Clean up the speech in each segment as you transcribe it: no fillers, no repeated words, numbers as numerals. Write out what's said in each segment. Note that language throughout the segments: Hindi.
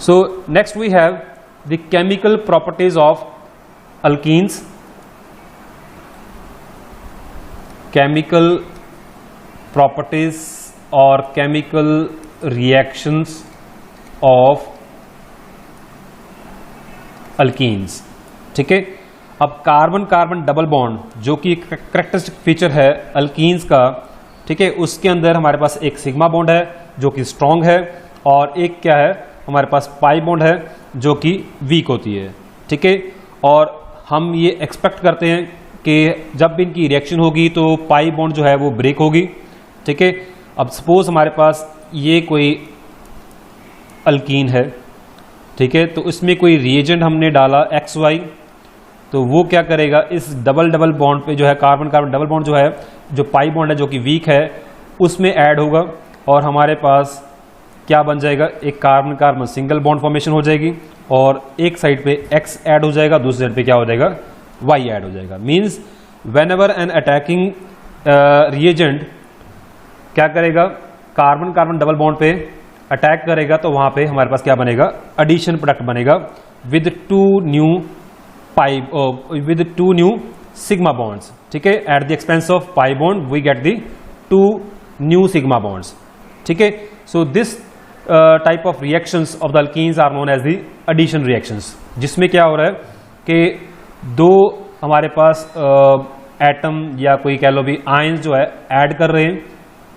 So next we have the chemical properties of alkenes. Chemical properties or chemical reactions of alkenes. ठीक है, अब कार्बन कार्बन डबल बॉन्ड जो कि एक करेक्टरिस्टिक फीचर है अल्कीन्स का, ठीक है, उसके अंदर हमारे पास एक सिग्मा बॉन्ड है जो कि स्ट्रॉन्ग है और एक क्या है हमारे पास पाई बॉन्ड है जो कि वीक होती है। ठीक है, और हम ये एक्सपेक्ट करते हैं कि जब भी इनकी रिएक्शन होगी तो पाई बॉन्ड जो है वो ब्रेक होगी। ठीक है, अब सपोज हमारे पास ये कोई अल्कीन है, ठीक है, तो इसमें कोई रिएजेंट हमने डाला XY, तो वो क्या करेगा इस डबल डबल बॉन्ड पे जो है कार्बन कार्बन डबल बॉन्ड जो है जो पाई बॉन्ड है जो कि वीक है उसमें ऐड होगा और हमारे पास क्या बन जाएगा, एक carbon carbon single bond formation हो जाएगी और एक साइड पे X ऐड हो जाएगा, दूसरी साइड पे क्या हो जाएगा, Y ऐड हो जाएगा। Means whenever an attacking reagent क्या करेगा, कार्बन कार्बन डबल बॉन्ड पे अटैक करेगा तो वहां पे हमारे पास क्या बनेगा, एडिशन प्रोडक्ट बनेगा with two new sigma bonds. ठीक है, at the expense of pi bond we get the 2 new sigma bonds. ठीक है, so this type of reactions of the alkenes are known as the addition reactions, जिसमें क्या हो रहा है कि दो हमारे पास एटम या कोई कह लो भी आयंस जो है ऐड कर रहे हैं।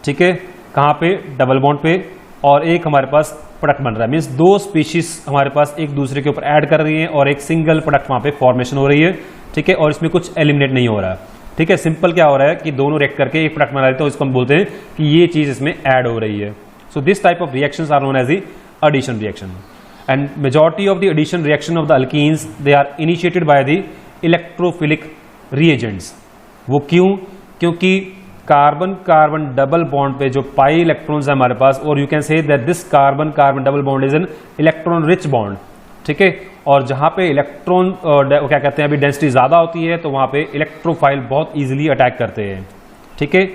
ठीक है, कहाँ पे, डबल बॉन्ड पे, और एक हमारे पास प्रोडक्ट बन रहा है। मीन्स दो स्पीशीज हमारे पास एक दूसरे के ऊपर ऐड कर रही हैं और एक सिंगल प्रोडक्ट वहाँ पे फॉर्मेशन हो रही है। ठीक है, और इसमें कुछ एलिमिनेट नहीं हो रहा है। ठीक है, सिंपल क्या हो रहा है कि दोनों रिएक्ट करके एक प्रोडक्ट बना लेते हैं, इसको हम बोलते हैं कि ये चीज इसमें ऐड हो रही है। So this type of reactions are known as the addition reaction and majority of the addition reaction of the alkenes they are initiated by the electrophilic reagents. वो क्यों, क्योंकि कार्बन कार्बन डबल बॉन्ड पे जो पाई इलेक्ट्रॉन्स है हमारे पास, और you can say that this carbon carbon double bond is an electron rich bond. ठीक है, और जहां पे इलेक्ट्रॉन क्या कहते हैं अभी डेंसिटी ज्यादा होती है तो वहां पे इलेक्ट्रोफाइल बहुत इजीली अटैक करते हैं। ठीक है,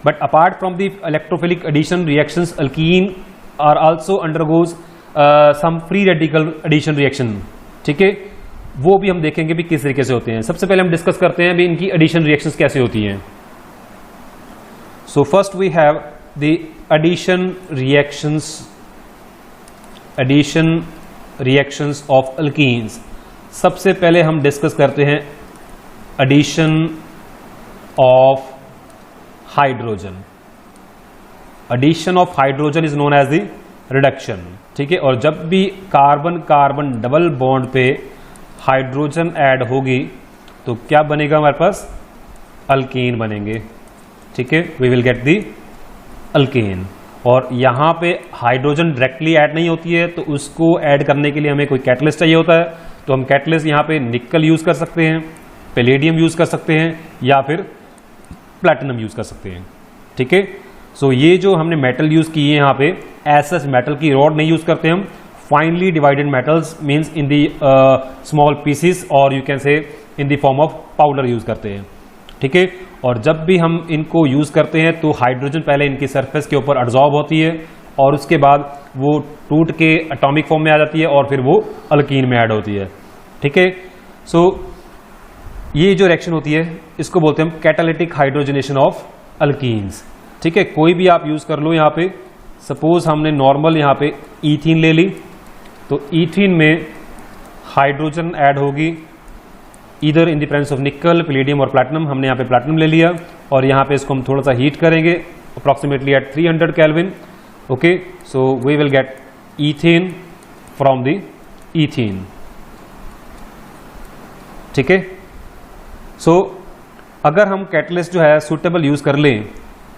but apart from the electrophilic addition reactions alkene are also undergoes some free radical addition reaction. ठीक है, वो भी हम देखेंगे भी किस तरीके से होते हैं। सबसे पहले हम डिस्कस करते हैं भी इनकी एडिशन रिएक्शंस कैसे होती हैं। So first we have the addition reactions of alkenes. सबसे पहले हम डिस्कस करते हैं addition of hydrogen. Addition of hydrogen is known as the reduction. ठीक है, और जब भी कार्बन कार्बन डबल बॉन्ड पे हाइड्रोजन ऐड होगी तो क्या बनेगा, हमारे पास अल्कीन बनेंगे। ठीक है, we will get the alkene. और यहां पे हाइड्रोजन डायरेक्टली ऐड नहीं होती है तो उसको ऐड करने के लिए हमें कोई कैटलिस्ट चाहिए होता है, तो हम कैटलिस्ट यहां पे निकल यूज कर सकते हैं, पैलेडियम यूज कर सकते हैं या फिर प्लैटिनम यूज कर सकते हैं। ठीक है, सो ये जो हमने मेटल यूज किए यहाँ पे ऐसा मेटल की रॉड नहीं यूज करते हम, finally divided metals means in the small pieces और you can say in the form of powder use करते हैं। ठीक है, और जब भी हम इनको यूज करते हैं तो हाइड्रोजन पहले इनकी सरफेस के ऊपर एब्जॉर्ब होती है और उसके बाद वो टूट के एटॉमिक फॉर्म में आ जाती है और फिर वो अल्कीन में ऐड होती है। ठीक है, सो ये जो रिएक्शन होती है इसको बोलते हैं हम कैटालिटिक हाइड्रोजनेशन ऑफ अल्कीन्स। ठीक है, कोई भी आप यूज कर लो। यहाँ पे सपोज हमने नॉर्मल यहाँ पे ईथीन ले ली, तो ईथीन में हाइड्रोजन ऐड होगी इधर इन द प्रेजेंस ऑफ निकल, पैलेडियम और प्लैटिनम। हमने यहाँ पे प्लैटिनम ले लिया और यहाँ पे इसको हम थोड़ा सा हीट करेंगे approximately at 300 kelvin. Okay, so we will get ethane from the ethene. ठीक है, सो अगर हम कैटलिस्ट जो है सुटेबल यूज कर लें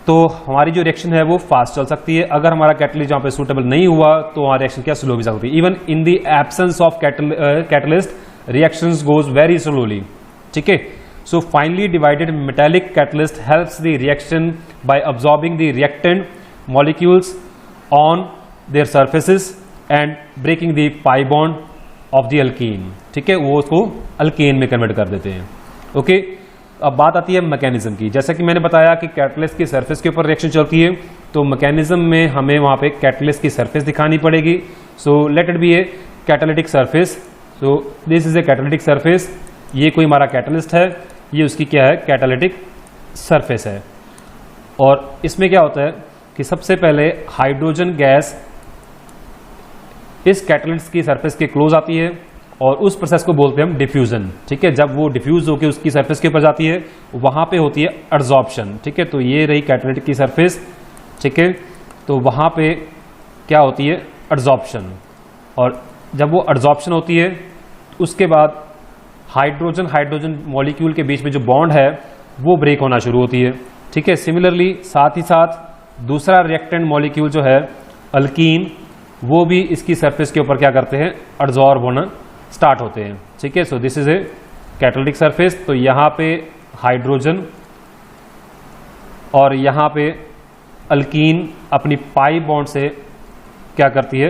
तो हमारी जो रिएक्शन है वो फास्ट चल सकती है। अगर हमारा कैटलिस्ट जहां पे सुटेबल नहीं हुआ तो हमारी रिएक्शन क्या स्लो भी सकती है। Even in the absence of catalyst reactions goes very slowly. ठीक है, so finely divided metallic catalyst helps the reaction by absorbing the reactant molecules on their surfaces and breaking the pi bond of the alkene. ठीक है, वो उसको अल्केन में कन्वर्ट कर देते हैं। ओके, अब बात आती है मैकेनिज्म की। जैसा कि मैंने बताया कि कैटलिस्ट की सरफेस के ऊपर रिएक्शन चलती है, तो मैकेनिज्म में हमें वहां पे कैटलिस्ट की सरफेस दिखानी पड़ेगी so let it be A catalytic surface. So this is a catalytic surface, ये कोई हमारा कैटलिस्ट है, ये उसकी क्या है, कैटालिटिक सरफेस है। और इसमें क्या होता है कि सबसे पहले हाइड्रोजन गैस इस कैटलिस्ट की सरफेस के क्लोज आती है और उस प्रोसेस को बोलते हैं हम डिफ्यूजन। ठीक है, जब वो डिफ्यूज होकर उसकी सरफेस के ऊपर जाती है वहां पे होती है एड्सॉर्प्शन। ठीक है, तो ये रही कैटालिटिक की सरफेस। ठीक है, तो वहां पे क्या होती है, एड्सॉर्प्शन। और जब वो एड्सॉर्प्शन होती है उसके बाद हाइड्रोजन हाइड्रोजन मॉलिक्यूल के बीच में जो बॉन्ड है वो ब्रेक होना शुरू होती है। ठीक है, सिमिलरली साथ ही साथ दूसरा रिएक्टेंट मॉलिक्यूल जो है अल्कीन, वो भी इसकी सरफेस के ऊपर क्या करते हैं, एड्सॉर्ब होना स्टार्ट होते हैं। ठीक है, so this is a catalytic surface. तो यहां पे हाइड्रोजन और यहां पे अल्कीन अपनी पाई बॉन्ड से क्या करती है,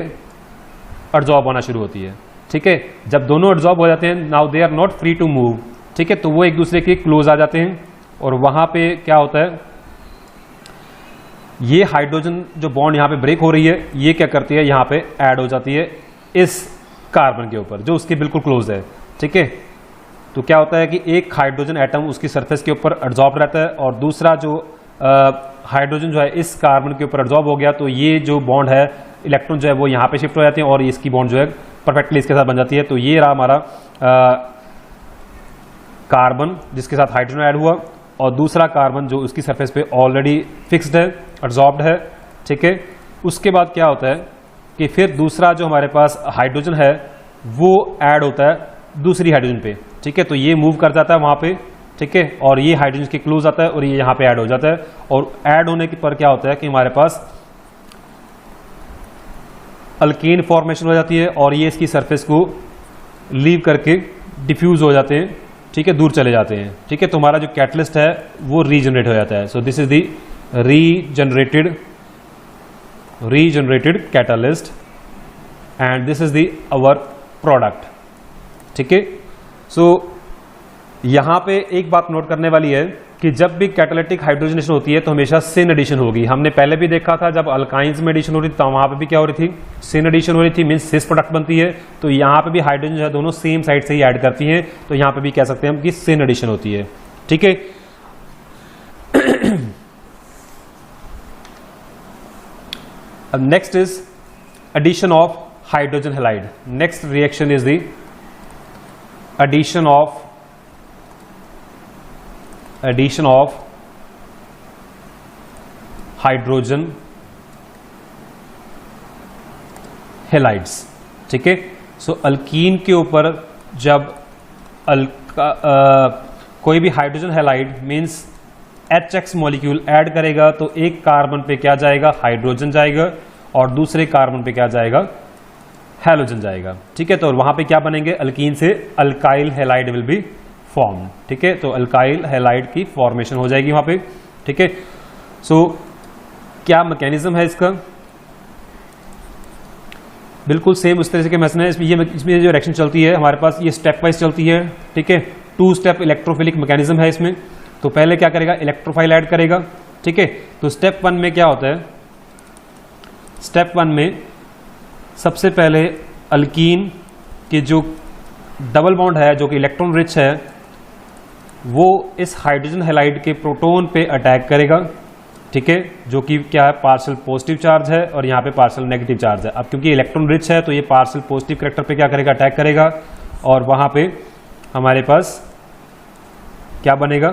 एड्सॉर्ब होना शुरू होती है। ठीक है, जब दोनों एड्सॉर्ब हो जाते हैं, now they are not free to move. ठीक है, तो वो एक दूसरे के क्लोज आ जाते हैं और वहां पे क्या होता है, ये हाइड्रोजन जो बॉन्ड यहां पे ब्रेक हो रही है, ये क्या करती है, यहां पे ऐड हो जाती है इस कार्बन के ऊपर जो उसके बिल्कुल क्लोज है। ठीक है, तो क्या होता है कि एक हाइड्रोजन एटम उसकी सरफेस के ऊपर एड्सॉर्ब रहता है और दूसरा जो हाइड्रोजन जो है इस कार्बन के ऊपर एड्सॉर्ब हो गया, तो ये जो बॉन्ड है, इलेक्ट्रॉन जो है वो यहां पे शिफ्ट हो जाते हैं और इसकी बॉन्ड जो है परफेक्टली इसके साथ बन जाती है। तो ये रहा हमारा कार्बन जिसके साथ हाइड्रोजन ऐड हुआ और दूसरा कार्बन जो उसकी सरफेस पे ऑलरेडी फिक्स्ड है, एड्सॉर्ब्ड है। ठीक है, उसके बाद क्या होता है कि फिर दूसरा जो हमारे पास हाइड्रोजन है वो ऐड होता है दूसरी हाइड्रोजन पे। ठीक है, तो ये मूव कर जाता है वहां पे। ठीक है, और ये हाइड्रोजन के क्लोज आता है और ये यहां पे ऐड हो जाता है। और ऐड होने के पर क्या होता है कि हमारे पास अल्कीन फॉर्मेशन हो जाती है और ये इसकी सरफेस को लीव करके डिफ्यूज हो जाते हैं। ठीक है, दूर चले जाते हैं। ठीक है, तो हमारा जो कैटलिस्ट है वो रीजनरेट हो जाता है। So this is the regenerated catalyst and this is the our product. ठीक है, सो यहां पे एक बात नोट करने वाली है कि जब भी कैटालिटिक हाइड्रोजनेशन होती है तो हमेशा सिन एडिशन होगी। हमने पहले भी देखा था जब अल्काइंस में एडिशन हो रही थी तो वहां पे भी क्या हो रही थी, सिन एडिशन हो रही थी, मींस सिस प्रोडक्ट बनती है। तो यहां पे भी हाइड्रोजन जो है दोनों सेम साइड से ही ऐड करती हैं, तो यहां पे भी कह सकते हैं हम कि सिन एडिशन होती है। ठीक है, अब next is addition of hydrogen halide. Next reaction is the addition of hydrogen halides। ठीक है, सो अल्कीन के ऊपर जब कोई भी hydrogen halide means HX molecule add करेगा तो एक कार्बन पे क्या जाएगा, हाइड्रोजन जाएगा और दूसरे कार्बन पे क्या जाएगा, हैलोजन जाएगा। ठीक है, तो वहां पे क्या बनेंगे, अल्कीन से alkyl halide will be form. ठीक है, तो अल्काइल हैलाइड की फॉर्मेशन हो जाएगी वहां पे। ठीक है, सो क्या मैकेनिज्म है इसका, बिल्कुल सेम उस तरह से मैसेज है। इसमें जो रिएक्शन चलती है हमारे पास ये स्टेप वाइज चलती है। ठीक है, 2 स्टेप इलेक्ट्रोफिलिक मैकेनिज्म है इसमें। तो पहले क्या करेगा, इलेक्ट्रोफाइल ऐड करेगा। ठीक है, तो स्टेप 1 में क्या होता है, स्टेप 1 में सबसे पहले अल्कीन के जो डबल बॉन्ड है जो कि इलेक्ट्रॉन रिच है वो इस हाइड्रोजन हैलाइड के प्रोटॉन पे अटैक करेगा। ठीक है, जो कि क्या है, पार्शियल पॉजिटिव चार्ज है और यहाँ पे पार्शियल नेगेटिव चार्ज है। अब क्योंकि इलेक्ट्रॉन रिच है तो ये पार्शियल पॉजिटिव कैरेक्टर पे क्या करेगा, अटैक करेगा और वहां पे हमारे पास क्या बनेगा,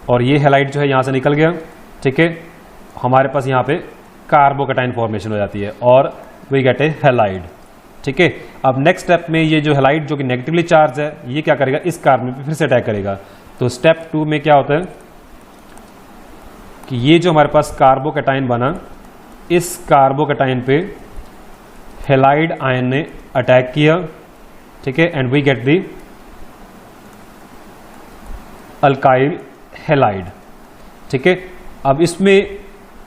और ये हैलाइड जो है यहां से निकल गया। ठीक है, हमारे पास यहाँ पे कार्बोकैटायन फॉर्मेशन हो जाती है और वी गेट ए हैलाइड। ठीक है, अब नेक्स्ट स्टेप में ये जो हैलाइड जो कि नेगेटिवली चार्ज है ये क्या करेगा, इस कार्बन पे फिर से अटैक करेगा। तो स्टेप 2 में क्या होता है कि ये जो हमारे पास कार्बोकैटायन बना, इस कार्बोकैटायन पे हैलाइड आयन ने अटैक किया। ठीक है, and we get the alkyl halide. ठीक है, अब इसमें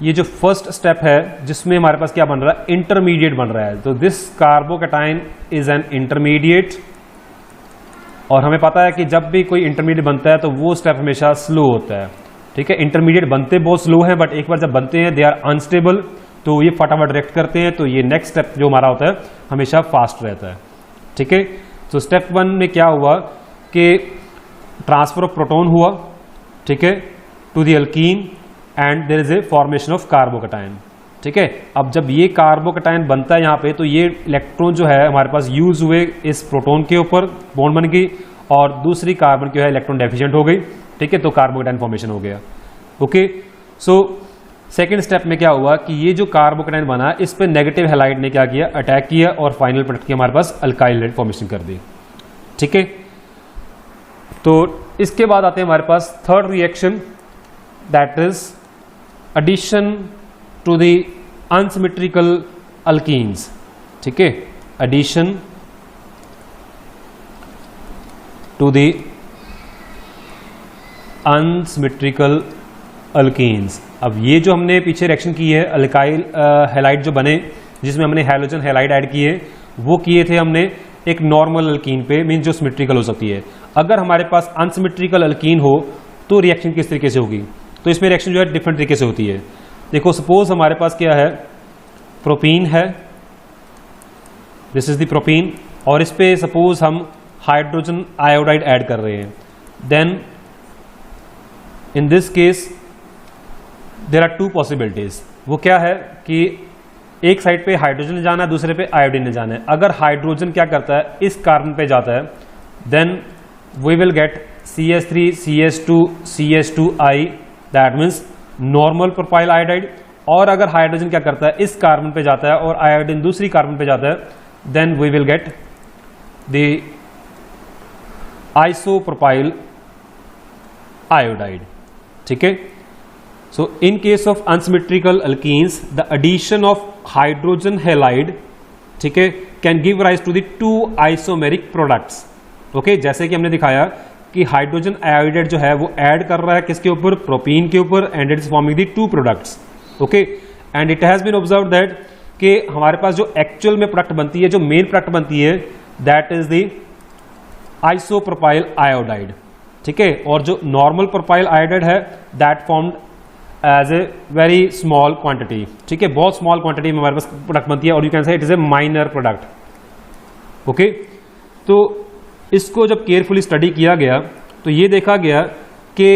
ये जो फर्स्ट स्टेप है जिसमें हमारे पास क्या बन रहा है, इंटरमीडिएट बन रहा है। तो this carbocation is an intermediate और हमें पता है कि जब भी कोई इंटरमीडिएट बनता है तो वो स्टेप हमेशा स्लो होता है। ठीक है, इंटरमीडिएट बनते बहुत स्लो है बट एक बार जब बनते हैं दे आर अनस्टेबल तो ये फटाफट रिएक्ट करते हैं, तो ये नेक्स्ट स्टेप जो हमारा होता है हमेशा फास्ट रहता है। ठीक है, तो स्टेप 1 में क्या हुआ कि ट्रांसफर ऑफ प्रोटॉन हुआ, ठीक है, to the alkene and there is a formation of carbocation. ठीक है, अब जब ये कार्बोकैटायन बनता है यहाँ पे, तो ये इलेक्ट्रॉन जो है हमारे पास यूज हुए इस प्रोटॉन के ऊपर, बॉन्ड बन गई, और दूसरी कार्बन जो है इलेक्ट्रॉन डेफिशिएंट हो गई। ठीक है, तो कार्बोकैटायन फॉर्मेशन हो गया। ओके, सो सेकेंड स्टेप में क्या हुआ कि ये जो कार्बोकैटायन बना, इस पे नेगेटिव हैलाइड ने क्या किया, अटैक किया और फाइनल प्रोडक्ट की हमारे पास अल्काइल हैलाइड फॉर्मेशन कर दी। ठीक है, तो इसके बाद आते हैं हमारे पास third reaction, that is addition to the unsymmetrical alkenes. ठीक है, addition to the unsymmetrical alkenes. अब ये जो हमने पीछे रिएक्शन की है, अल्काइल हैलाइड जो बने, जिसमें हमने हैलोजन हैलाइड ऐड किए, वो किए थे हमने एक नॉर्मल अल्कीन पे, मीन जो सिमेट्रिकल हो सकती है। अगर हमारे पास अनसिमेट्रिकल अल्कीन हो तो रिएक्शन किस तरीके से होगी, तो इसमें रिएक्शन जो है डिफरेंट तरीके से होती है। देखो, सपोज हमारे पास क्या है, प्रोपीन है, दिस इज द प्रोपीन, और इस पे सपोज हम हाइड्रोजन आयोडाइड ऐड कर रहे हैं, then in this case there are two possibilities. वो क्या है कि एक साइड पे हाइड्रोजन ने जाना है, दूसरे पे आयोडीन ने जाना है। अगर हाइड्रोजन क्या करता है, इस कार्बन पे जाता है, then we will get CH3 CH2 CH2I, that means normal propyl iodide. और अगर हाइड्रोजन क्या करता है, इस कार्बन पे जाता है और आयोडीन दूसरी कार्बन पे जाता है, then we will get the isopropyl iodide. ठीक है, so in case of unsymmetrical alkenes the addition of hydrogen halide, ठीक है, can give rise to the two isomeric products। Okay, जैसे कि हमने दिखाया कि हाइड्रोजन आयोडाइड जो है वो ऐड कर रहा है किसके ऊपर, प्रोपीन के ऊपर, and it is forming the two products. Okay, and it has been observe that कि हमारे पास जो एक्चुअल में प्रोडक्ट बनती है, जो मेन प्रोडक्ट बनती है, that is the isopropyl iodide. ठीक है, और जो नॉर्मल प्रोपाइल आयोडाइड है, that formed as a very small quantity. ठीक है, बहुत स्मॉल क्वांटिटी में हमारे पास प्रोडक्ट बनती है, और यू कैन से it is a minor product. Okay, तो इसको जब केयरफुली स्टडी किया गया तो ये देखा गया कि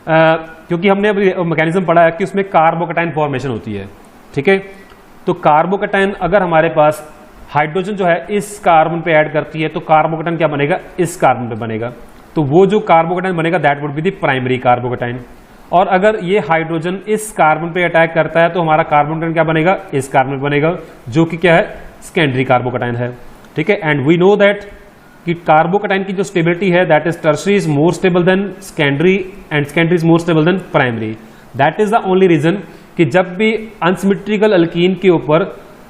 क्योंकि हमने अभी मैकेनिज्म पढ़ा है कि उसमें कार्बोकैटायन फॉर्मेशन होती है। ठीक है, तो कार्बोकैटायन अगर हमारे पास हाइड्रोजन जो है इस कार्बन पे ऐड करती है, तो कार्बोकैटायन क्या बनेगा, इस कार्बन पे बनेगा। तो वो जो कार्बोकैटायन बनेगा that would be the primary carbocation. और अगर ये हाइड्रोजन इस कार्बन पे अटैक करता है, तो हमारा कार्बोकैटायन क्या बनेगा, इस कार्बन पे बनेगा, जो कि क्या है, सेकेंडरी कार्बोकैटायन है। ठीक है, एंड वी नो दैट कि कार्बोकैटायन की जो स्टेबिलिटी है, that is tertiary is more stable than secondary, and secondary is more stable than primary. That is the only reason कि जब भी अनसिमेट्रिकल अल्कीन के ऊपर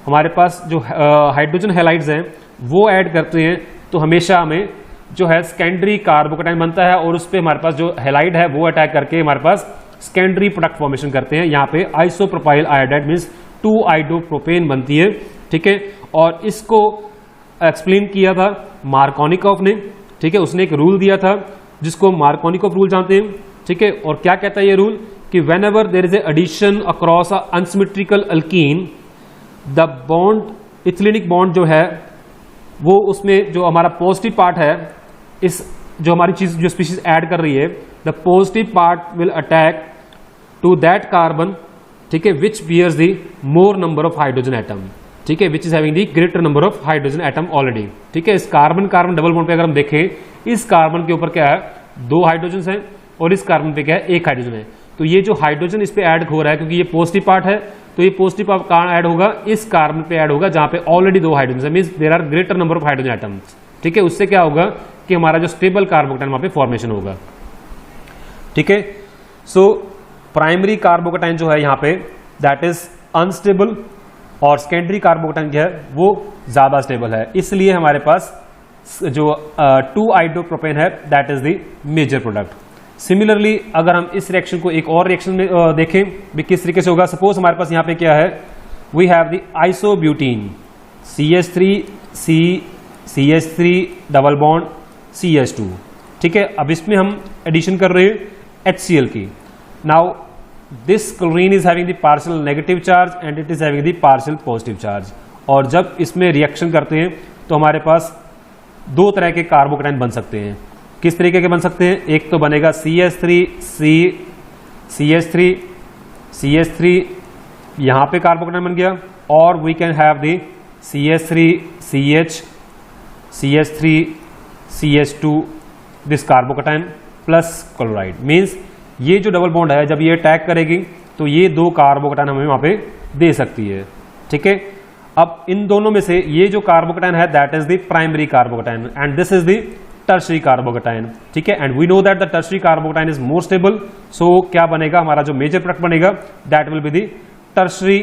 हमारे पास जो हाइड्रोजन हैलाइड्स हैं वो ऐड करते हैं, तो हमेशा हमें जो है सेकेंडरी कार्बोकैटायन बनता है, और उस पर हमारे पास जो हैलाइड है वो अटैक करके हमारे पास सेकेंडरी प्रोडक्ट फॉर्मेशन करते हैं। यहाँ पे आइसोप्रोपाइल आयोडाइड मीन्स 2-आइडोप्रोपेन बनती है। ठीक है, और इसको एक्सप्लेन किया था मार्कोनिकॉफ ने। ठीक है, उसने एक रूल दिया था जिसको मार्कोनिकॉफ रूल जानते हैं। ठीक है, और क्या कहता है ये रूल कि whenever there is a addition across a unsymmetrical alkene, the bond ethylenic bond जो है वो उसमें जो हमारा पॉजिटिव पार्ट है, इस जो हमारी चीज जो स्पीशीज ऐड कर रही है, the positive part will attack to that carbon, ठीक है, which bears the more number of hydrogen atom. ठीक है, which is having the greater number of hydrogen atom already. ठीक है, इस कार्बन कार्बन डबल बॉन्ड पे अगर हम देखें, इस कार्बन के ऊपर क्या है, 2 हाइड्रोजन है, और इस कार्बन पे क्या है, 1 हाइड्रोजन है। तो ये जो हाइड्रोजन इस पे ऐड हो रहा है, क्योंकि ये पॉजिटिव पार्ट है, तो ये पॉजिटिव पार्ट कहां ऐड होगा, इस कार्बन पे ऐड होगा जहां पे ऑलरेडी 2 हाइड्रोजन है, means there are greater number of hydrogen atoms. ठीक है, उससे क्या होगा कि हमारा जो स्टेबल कार्बोकैटायन वहां पे फॉर्मेशन होगा। ठीक है, सो प्राइमरी कार्बोकैटायन जो है यहाँ पे दैट इज अनस्टेबल, और सेकेंडरी कार्बोकैटायन जो है वो ज्यादा स्टेबल है, इसलिए हमारे पास जो 2-आइडोप्रोपेन है that is the major product. Similarly अगर हम इस रिएक्शन को एक और रिएक्शन में देखें भी किस तरीके से होगा, सपोज हमारे पास यहाँ पे क्या है, we have the isobutene CH3 double bond CH2। ठीक है, अब इसमें हम एडिशन कर रहे हैं HCl की। Now this chlorine is having the partial negative charge and it is having the partial positive charge. और जब इसमें रिएक्शन करते हैं तो हमारे पास दो तरह के कार्बोकैटायन बन सकते हैं। किस तरीके के बन सकते हैं? एक तो बनेगा CH3 यहां पे कार्बोकैटायन बन गया, और we can have the CH3CH2 this carbocation plus chloride. Means ये जो डबल बॉन्ड है जब ये अटैक करेगी तो ये दो कार्बोकैटायन हमें वहां पे दे सकती है। ठीक है, अब इन दोनों में से ये जो कार्बोकैटायन है that is the primary carbocation and this is the tertiary carbocation. ठीक है, and we know that the tertiary carbocation is more stable. So क्या बनेगा? हमारा जो मेजर प्रोडक्ट बनेगा that will be the tertiary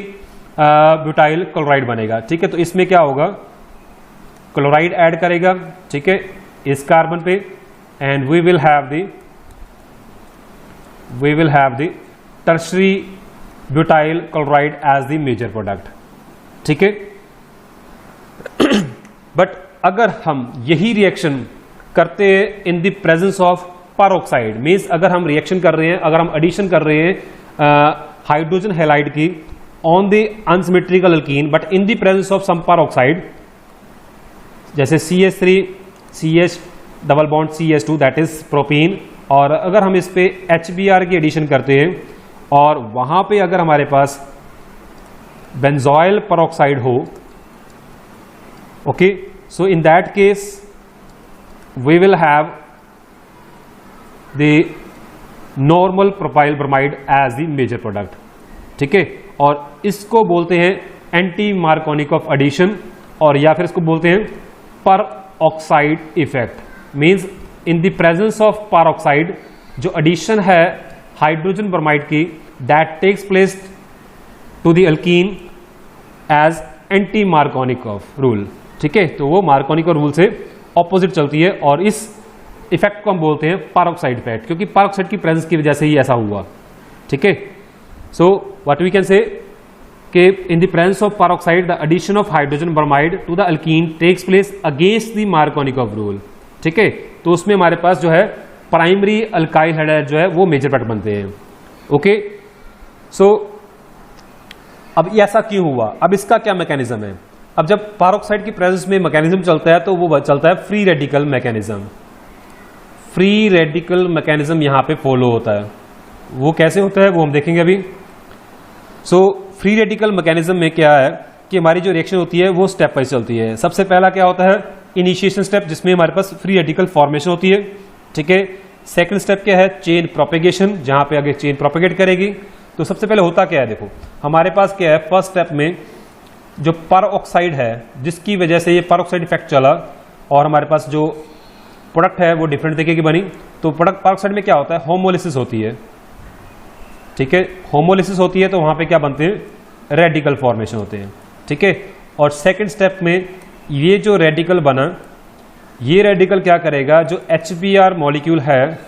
butyl chloride बनेगा। ठीक है, तो इसमें क्या होगा? क्लोराइड ऐड करेगा, ठीक है, इस कार्बन पे, and we will have the tertiary butyl chloride as the major product. ठीक है, बट अगर हम यही रिएक्शन करते हैं in the presence of peroxide, means अगर हम रिएक्शन कर रहे हैं, अगर हम एडिशन कर रहे हैं हाइड्रोजन हैलाइड की on the unsymmetrical alkene but in the presence of some peroxide, जैसे CH3 CH double bond CH2 that is propene, और अगर हम इस पे HBr की एडिशन करते हैं और वहां पे अगर हमारे पास बेंजोइल पेरोक्साइड हो, okay, so in that case we will have the normal propyl bromide as the major product. ठीक है, और इसको बोलते हैं एंटी मार्कोनिक एडिशन, और या फिर इसको बोलते हैं peroxide effect. Means in the presence of peroxide जो एडिशन है हाइड्रोजन ब्रोमाइड की that takes place to the alkene as anti Markovnikov rule. ठीक है, तो वो मार्कोनिक रूल से ऑपोजिट चलती है, और इस इफेक्ट को हम बोलते हैं पेरोक्साइड इफेक्ट, क्योंकि पेरोक्साइड की प्रेजेंस की वजह से ही ऐसा हुआ। ठीक है, so what we can say कि in the presence of peroxide the addition of hydrogen bromide to the alkene takes place against the Markovnikov rule। ठीक है, तो उसमें हमारे पास जो है प्राइमरी अल्काइल हाइड्राइड जो है वो मेजर प्रोडक्ट बनते हैं। ओके, सो अब ऐसा क्यों हुआ? अब इसका क्या मैकेनिज्म है? अब जब पेरोक्साइड की प्रेजेंस में मैकेनिज्म चलता है तो वो चलता है free radical mechanism. Free radical mechanism यहां पे फॉलो होता है। वो कैसे होता है वो हम देखेंगे अभी। सो फ्री रेडिकल मैकेनिज्म में क्या है कि हमारी जो रिएक्शन होती है वो स्टेप वाइज चलती है। सबसे पहला क्या होता है? इनिशिएशन स्टेप, जिसमें हमारे पास फ्री रेडिकल फॉर्मेशन होती है। ठीक है, सेकंड स्टेप क्या है? चेन प्रोपेगेशन, जहां पे आगे चेन प्रोपेगेट करेगी। तो सबसे पहले होता क्या है, देखो हमारे पास क्या है, फर्स्ट स्टेप में जो पेरोक्साइड है जिसकी वजह से ये पेरोक्साइड इफेक्ट चला और हमारे पास जो प्रोडक्ट है वो डिफरेंट तरीके की बनी। तो प्रोडक्ट पेरोक्साइड में क्या होता है? होमोलिसिस होती है। ठीक है, होमोलिसिस होती है तो वहां पे क्या बनते हैं? रेडिकल फॉर्मेशन होते हैं। ठीक है, और सेकंड स्टेप में ये जो रेडिकल बना, ये रेडिकल क्या करेगा? जो HBr मॉलिक्यूल है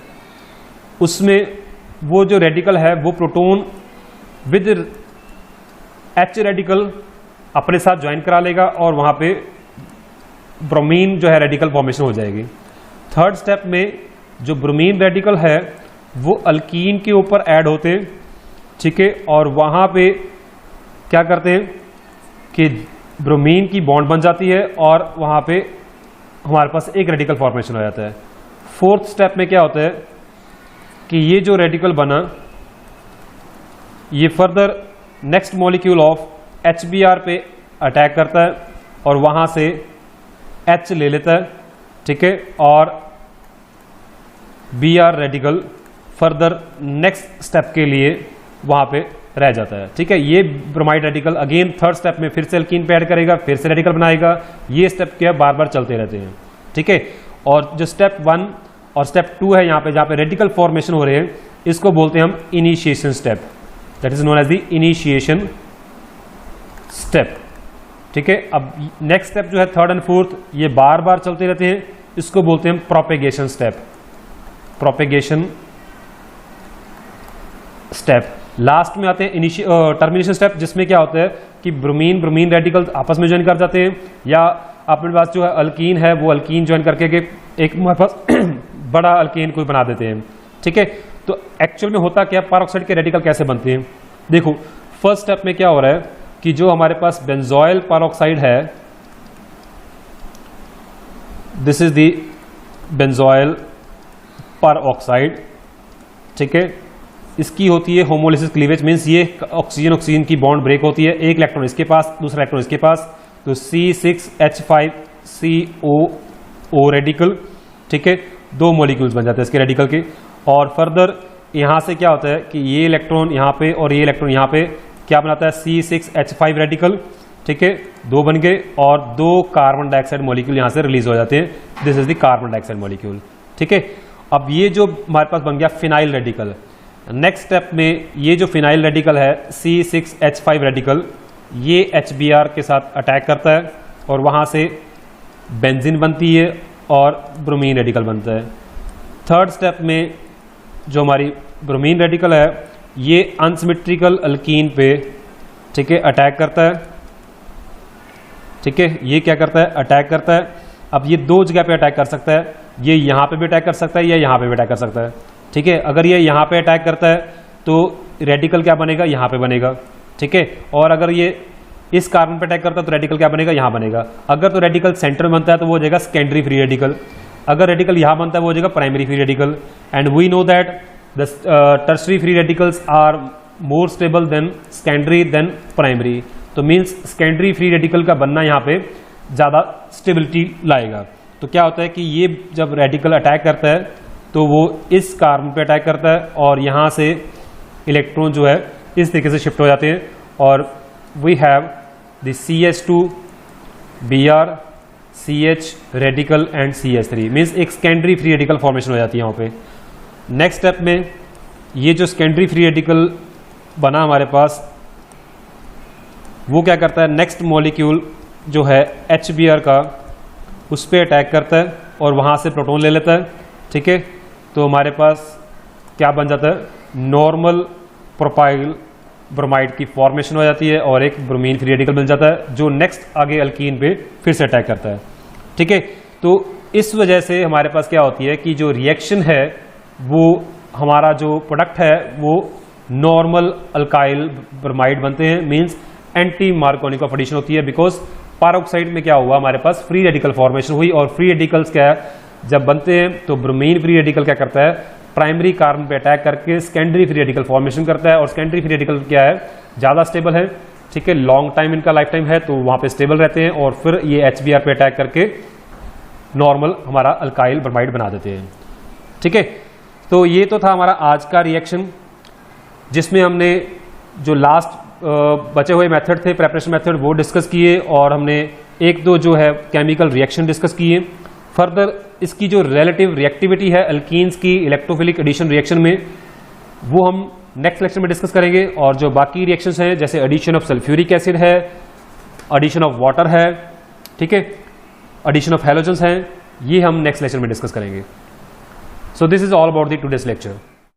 उसमें वो जो रेडिकल है वो प्रोटॉन विद H रेडिकल अपने साथ ज्वाइन करा लेगा और वहां पे ब्रोमीन जो है रेडिकल फॉर्मेशन हो जाएगी। थर्ड स्टेप में जो ब्रोमीन रेडिकल है वो अल्कीन के ऊपर ऐड होते हैं। ठीक है, और वहां पे क्या करते हैं कि ब्रोमीन की बॉन्ड बन जाती है और वहां पे हमारे पास एक रेडिकल फॉर्मेशन हो जाता है। फोर्थ स्टेप में क्या होता है कि ये जो रेडिकल बना ये further next molecule of HBr पे अटैक करता है और वहां से H ले लेता है। ठीक है, और Br radical further next step के लिए वहां पे रह जाता है। ठीक है, ये bromide radical again third step में फिर से अल्कीन पे ऐड करेगा, फिर से रेडिकल बनाएगा। ये स्टेप क्या बार बार चलते रहते हैं। ठीक है, और जो स्टेप 1 और स्टेप 2 है यहाँ पे जहाँ पे रेडिकल फॉर्मेशन हो रहे हैं, इसको बोलते हैं हम initiation step, that is known as the initiation step. ठीक है, अब नेक्स्ट स्टेप जो है थर्ड एंड फोर्थ ये बार बार चलते रहते हैं, इसको बोलते हैं propagation step. Propagation step last में आते हैं टर्मिनेशन स्टेप, जिसमें क्या होता है कि ब्रोमीन रेडिकल आपस में ज्वाइन कर जाते हैं, या अपने पास जो है अल्कीन है वो अल्कीन ज्वाइन करके एक हमारे पास बड़ा अल्कीन कोई बना देते हैं। ठीक है, तो एक्चुअल में होता क्या, पर ऑक्साइड के रेडिकल कैसे बनते हैं? देखो फर्स्ट स्टेप में क्या हो रहा है कि जो हमारे पास बेंजोइल पर ऑक्साइड है, दिस इज द बेंजोइल पर ऑक्साइड, ठीक है, इसकी होती है होमोलिसिस क्लीवेज, मींस ये ऑक्सीजन ऑक्सीजन की बॉन्ड ब्रेक होती है, एक इलेक्ट्रॉन इसके पास, दूसरा इलेक्ट्रॉन इसके पास, तो C6H5CO रेडिकल, ठीक है, 2 मॉलिक्यूल्स बन जाते हैं इसके रेडिकल के। और फर्दर यहां से क्या होता है कि ये इलेक्ट्रॉन यहां पे और ये इलेक्ट्रॉन यहां पे क्या बनाता है, C6H5 रेडिकल, ठीक है, 2 बन गए और 2 कार्बन डाइऑक्साइड मॉलिक्यूल यहां से रिलीज हो जाते हैं, this is the carbon dioxide molecule, ठीक है। अब ये जो हमारे पास बन गया फिनाइल रेडिकल, नेक्स्ट स्टेप में ये जो फिनाइल रेडिकल है C6H5 रेडिकल, ये HBr के साथ अटैक करता है और वहां से बेंजीन बनती है और ब्रोमीन रेडिकल बनता है। थर्ड स्टेप में जो हमारी ब्रोमीन रेडिकल है ये अनसिमेट्रिकल अल्कीन पे, ठीक है, अटैक करता है, ठीक है, ये क्या करता है, अटैक करता है। अब ये 2 जगह पे अटैक कर सकता है, ये यहां पे भी अटैक कर सकता है या यहां पे भी अटैक कर सकता है, ठीक है। अगर ये यहां पे अटैक करता है तो रेडिकल क्या बनेगा, यहां पे बनेगा, ठीक है। और अगर ये इस कार्बन पे अटैक करता है तो रेडिकल क्या बनेगा, यहां बनेगा। अगर तो रेडिकल सेंटर में बनता है तो वो हो जाएगा सेकेंडरी फ्री रेडिकल, अगर रेडिकल यहां बनता है वो हो जाएगा primary free radical. And we know that the tertiary free radicals are more stable than secondary than primary, तो मीन्स सेकेंडरी फ्री रेडिकल का बनना यहाँ पे ज़्यादा स्टेबिलिटी लाएगा। तो क्या होता है कि ये जब रेडिकल अटैक करता है तो वो इस कार्बन पे अटैक करता है और यहाँ से इलेक्ट्रॉन जो है इस तरीके से शिफ्ट हो जाते हैं और we have the CH2Br CH radical and CH3, means एक सेकेंडरी फ्री रेडिकल फॉर्मेशन हो जाती है यहाँ पे। नेक्स्ट स्टेप में ये जो सेकेंडरी फ्री रेडिकल बना हमारे पास वो क्या करता है, नेक्स्ट मॉलिक्यूल जो है HBr का उस पर अटैक करता है और वहाँ से प्रोटॉन ले लेता है, ठीक है। तो हमारे पास क्या बन जाता है, नॉर्मल प्रोपाइल ब्रोमाइड की फॉर्मेशन हो जाती है और एक ब्रोमीन फ्री रेडिकल मिल जाता है जो नेक्स्ट आगे अल्कीन पे फिर से अटैक करता है, ठीक है। तो इस वजह से हमारे पास क्या होती है कि जो रिएक्शन है वो हमारा जो प्रोडक्ट है वो नॉर्मल अल्काइल ब्रोमाइड बनते हैं, means anti Markovnikov of addition होती है। बिकॉज पैरोक्साइड में क्या हुआ, हमारे पास फ्री रेडिकल फॉर्मेशन हुई और फ्री रेडिकल्स क्या है जब बनते हैं तो ब्रोमीन फ्री रेडिकल क्या करता है, प्राइमरी कार्बन पे अटैक करके सेकेंडरी फ्री रेडिकल फॉर्मेशन करता है और सेकेंडरी फ्री रेडिकल क्या है, ज़्यादा स्टेबल है, ठीक है, लॉन्ग टाइम इनका लाइफ टाइम है तो वहाँ पे स्टेबल रहते हैं और फिर ये HBr पे अटैक करके नॉर्मल हमारा अल्काइल ब्रोमाइड बना देते हैं, ठीक है। तो ये तो था हमारा आज का रिएक्शन जिसमें हमने जो लास्ट बचे हुए मेथड थे प्रेपरेशन मेथड वो डिस्कस किए और हमने 1-2 जो है केमिकल रिएक्शन डिस्कस किए। फर्दर इसकी जो रिलेटिव रिएक्टिविटी है अल्कीन्स की इलेक्ट्रोफिलिक एडिशन रिएक्शन में वो हम नेक्स्ट लेक्चर में डिस्कस करेंगे और जो बाकी रिएक्शंस हैं जैसे एडिशन ऑफ सल्फ्यूरिक एसिड है, एडिशन ऑफ वाटर है, ठीक है, एडिशन ऑफ हैलोजेंस हैं, ये हम नेक्स्ट लेक्चर में डिस्कस करेंगे। सो this is all about the today's lecture.